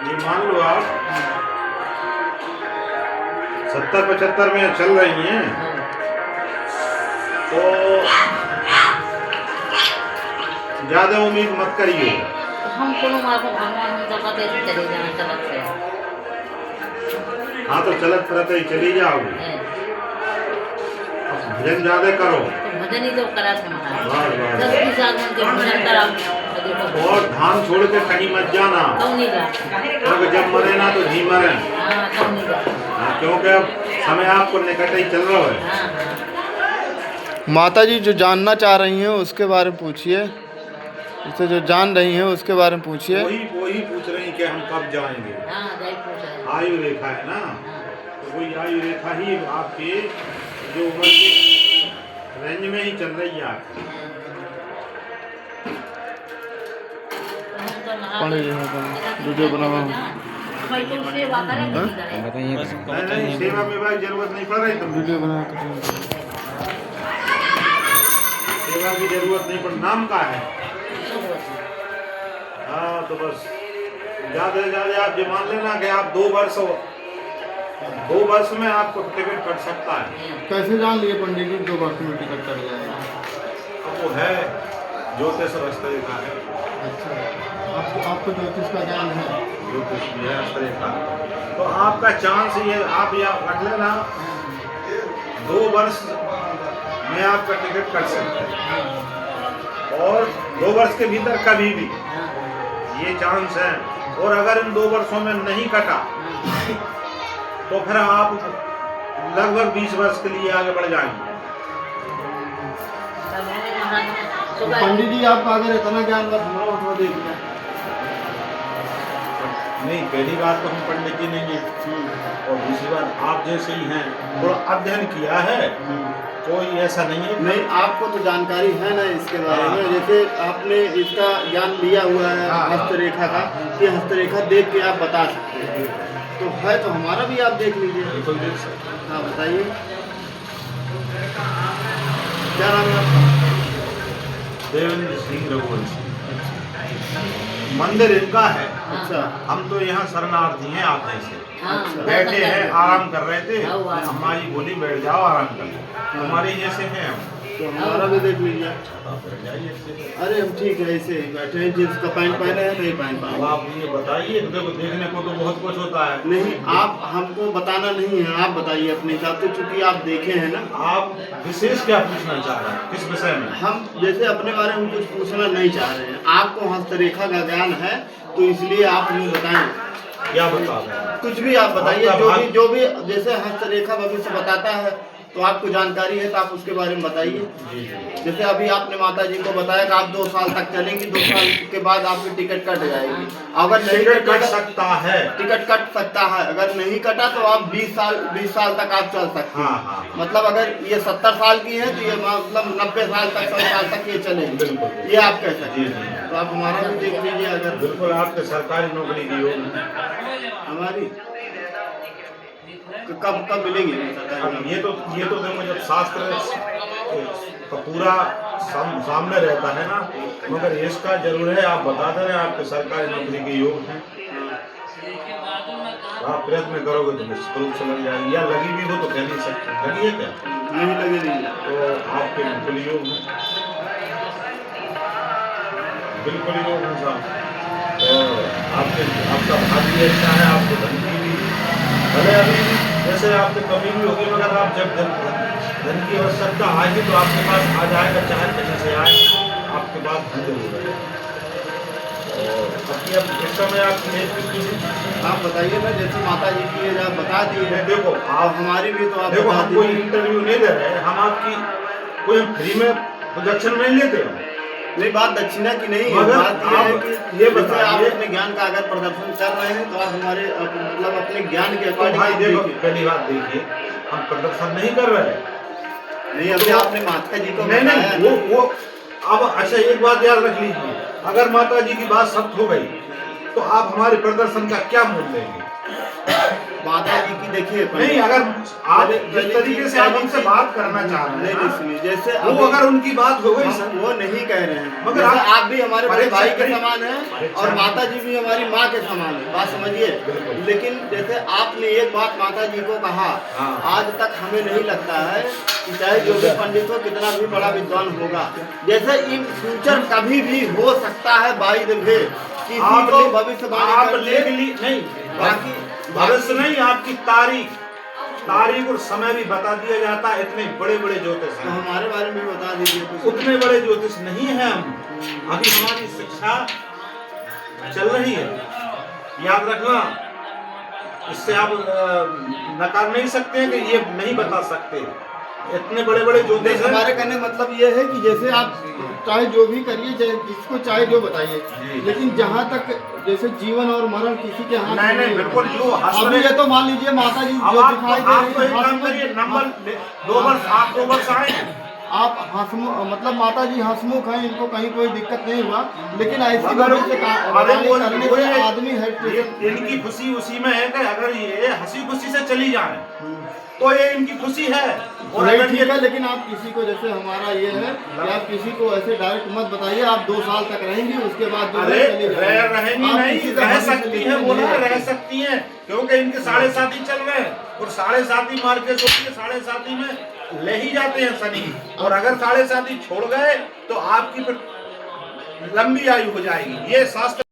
ये मान लो आप 70-75 में चल रही हैं, तो ज्यादा उम्मीद मत करिए। हम कोनो मार्ग भगवान में दबा दे चले जाना चलत से। हाँ तो चलत फिरत ही चली जाओगे। भजन ज्यादा करो। तो भजन ही तो करा था महाराज। बस, बस। 10-20 आदमी के भजन कराओ तो देखो। और धाम छोड़ के कहीं मत जाना, कौन नहीं जा। क्योंकि जब मरे ना तो जी मरे। हाँ कौन नहीं जा। हाँ, क्योंकि अब समय आपको निकट ही चल रहा है। हाँ हाँ। माता जी जो जानना चाह रही हैं उसके बारे में पूछिए, इससे जो जान रही हैं उसके बारे में पूछिए। वही पूछ रही कि हम कब जाएंगे। हाँ जाई पूछा है। आयु रेखा है ना, हाँ। तो वही आयु रेखा ही आपके जो उम्र के रेंज में ही चल रही है आपकी। वीडियो बना हुआ हूँ। भाई तो सेवा करें नहीं करें। नहीं सेवा में भाई जरूरत नहीं पड़ रही, तो वीडियो बना सेवा की जरूरत नहीं पड़। नाम का है। हाँ तो बस ज्यादा से ज्यादा आप ये मान लेना कि आप 2 वर्ष में आपको टिकट कट सकता है। कैसे जान लिए पंडित जी 2 वर्ष में टिकट कट जाएगा? अब वो है ज्योतिष रेखा है। अच्छा, आपको ज्योतिष का ज्ञान है? ज्योतिष भी है रेखा, तो आपका चांस ये आप या रख लेना 2 वर्ष में आपका टिकट कट सकता है, और 2 वर्ष के भीतर कभी भी ये चांस है। और अगर इन 2 वर्षों में नहीं कटा तो फिर आप लगभग 20 वर्ष के लिए आगे बढ़ जाएंगे। पंडित जी आपका अगर इतना ज्ञान बस हमारा देख लिया। नहीं, पहली बात तो हम पंडित जी नहीं है, और दूसरी बात आप जैसे ही हैं, थोड़ा अध्ययन किया है, कोई ऐसा नहीं है। नहीं, आपको तो जानकारी है ना इसके बारे में, जैसे आपने इसका ज्ञान लिया हुआ है हस्तरेखा का, कि हस्तरेखा देख के आप बता सकते हैं, तो है तो हमारा भी आप देख लीजिए। बिल्कुल देख सकते हैं। हाँ बताइए, क्या नाम है आपका? देवेंद्र सिंह रघुवंशी। मंदिर इनका है। अच्छा, हम तो यहाँ शरणार्थी हैं आते से। हाँ, बैठे हैं, आराम कर रहे थे, हाँ। अम्मा जी बोली बैठ जाओ आराम कर लो, हमारे जैसे हैं हम। तो हमारा भी देख लीजिए। आप बैठ जाइए। अरे हम ठीक है, ऐसे ही बैठे हैं, जींस का पैंट पहने हैं, नहीं पहन अब पाए। आप ये बताइए, देखो देखने को तो बहुत कुछ होता है। नहीं, आप हमको बताना नहीं है, आप बताइए अपने हिसाब से, चूंकि आप देखे हैं ना। आप विशेष क्या पूछना चाह रहे हैं, किस विषय में? हम जैसे अपने बारे में कुछ पूछना नहीं चाह रहे हैं, आपको हस्तरेखा का ज्ञान है तो इसलिए आप हमें बताएं। क्या बता रहे हैं? कुछ भी आप बताइए, जो भी जैसे हस्तरेखा भविष्य बताता है, तो आपको जानकारी है तो आप उसके बारे में बताइए। जैसे अभी आपने माता जी को बताया कि आप 2 साल तक चलेंगी, 2 साल के बाद आपकी टिकट कट जाएगी। अगर नहीं कट सकता है, टिकट कट सकता है, अगर नहीं कटा तो आप 20 साल तक आप चल सकते हैं। हाँ। मतलब अगर ये 70 साल की है तो ये मतलब 90 साल तक 100 साल तक ये चलेगी। बिल्कुल। ये आप कह सकते जी। हैं। तो आप हमारा भी देख लीजिए। अगर बिल्कुल आपके सरकारी नौकरी की होगी। हमारी कब मिलेगी सरकारी अब नौकरी? ये तो देखो, जब शास्त्र का पूरा सामने रहता है ना, मगर इसका जरूर है, आप बता दे रहे हैं आपके सरकारी नौकरी के योग हैं, आप प्रयत्न करोगे तो निश्चित रूप से लग जाएगी, या लगी भी हो तो कह नहीं सकते। लगी है क्या? नहीं लगी नहीं, तो आपके बिल्कुल योग है, बिल्कुल योग है साहब। और आपका भाग्य अच्छा है, आपको धन की भी भले अभी जैसे आपको कमी भी होगी, मगर आप जब धन की आवश्यकता आएगी तो आपके पास आ जाएगा, चाहे कहीं से आए, आपके पास धन जरूर है। और अब इस समय आपकी एज कितनी है? आप बताइए ना, जैसे माता जी की एज आप बता दी है, देखो आप हमारी भी तो आप देखो, बता हम कोई दीजिए। इंटरव्यू नहीं दे रहे हैं, हम आपकी कोई फ्री में प्रोजेक्शन नहीं लेते हैं। नहीं, बात दक्षिणा की नहीं है, मगर बात ये है कि ये जैसे आप बताइए, अपने ज्ञान का अगर प्रदर्शन कर रहे हैं तो आप हमारे मतलब अपने ज्ञान के तो अकॉर्डिंग भाई आप देखो, देखिए। पहली बात देखिए, हम प्रदर्शन नहीं कर रहे हैं। नहीं, अभी आपने माता जी को नहीं बताया नहीं, वो अब अच्छा एक बात याद रख लीजिए, अगर माता जी की बात सत्य हो गई तो आप हमारे प्रदर्शन का क्या मूल्य लेंगे? माता जी की देखिए नहीं, अगर आप जिस तरीके से आप हमसे बात करना चाह रहे हैं नहीं ना, सुनिए, जैसे वो अगर उनकी बात हो गई सर, वो नहीं कह रहे हैं, मगर जैसे आप भी हमारे बड़े भाई के परीक्षा समान हैं और माता जी भी हमारी माँ के समान है, बात समझिए। लेकिन जैसे आपने एक बात माता जी को कहा, हाँ। आज तक हमें नहीं लगता है कि चाहे जो भी पंडित हो, कितना भी बड़ा विद्वान होगा, जैसे इन फ्यूचर कभी भी हो सकता है बाई द वे किसी को भविष्यवाणी आप करके- लेख ली नहीं, बाकी भविष्य नहीं, आपकी तारीख और समय भी बता दिया जाता है। इतने बड़े बड़े ज्योतिष तो हैं, हमारे बारे में भी बता दीजिए कुछ। उतने बड़े ज्योतिष नहीं है हम। अभी हमारी शिक्षा चल रही है, याद रखना। इससे आप नकार नहीं सकते हैं कि ये नहीं बता सकते। इतने बड़े बड़े ज्योतिष हैं। हमारे कहने का मतलब ये है कि जैसे आप चाहे जो भी करिए, चाहे जिसको चाहे जो बताइए, लेकिन जहाँ तक जैसे जीवन और मरण किसी के हाथ नहीं में नहीं, बिल्कुल जो अभी ये तो मान लीजिए माता जी अब जो आप दिखाई दे तो रही एक काम करिए, नंबर 2 वर्ष, आप 2 वर्ष आए, आप हंसमुख, मतलब माता जी हंसमुख हैं, इनको कहीं कोई दिक्कत नहीं हुआ, लेकिन ऐसी मगर वजह से अरे वो करने वो से ये- आदमी है इनकी खुशी उसी में है कि अगर ये हंसी खुशी से चली जाए तो ये इनकी खुशी है। और नहीं अगर ठीक ये है, लेकिन आप किसी को, जैसे हमारा ये है कि आप किसी को ऐसे डायरेक्ट मत बताइए आप 2 साल तक रहेंगी, उसके बाद जो अरे है चली जाएगी। रहेंगी आप नहीं, किसी का रह भविष्य सकती लेके है, बोला नहीं रह आते। सकती है, क्योंकि इनके 7.5 चल रहे हैं और 7.5 मार के सोचिए, 7.5 में ले ही जाते हैं शनि। और अगर 7.5 छोड़ गए तो आपकी फिर लंबी आयु हो जाएगी, ये शास्त्र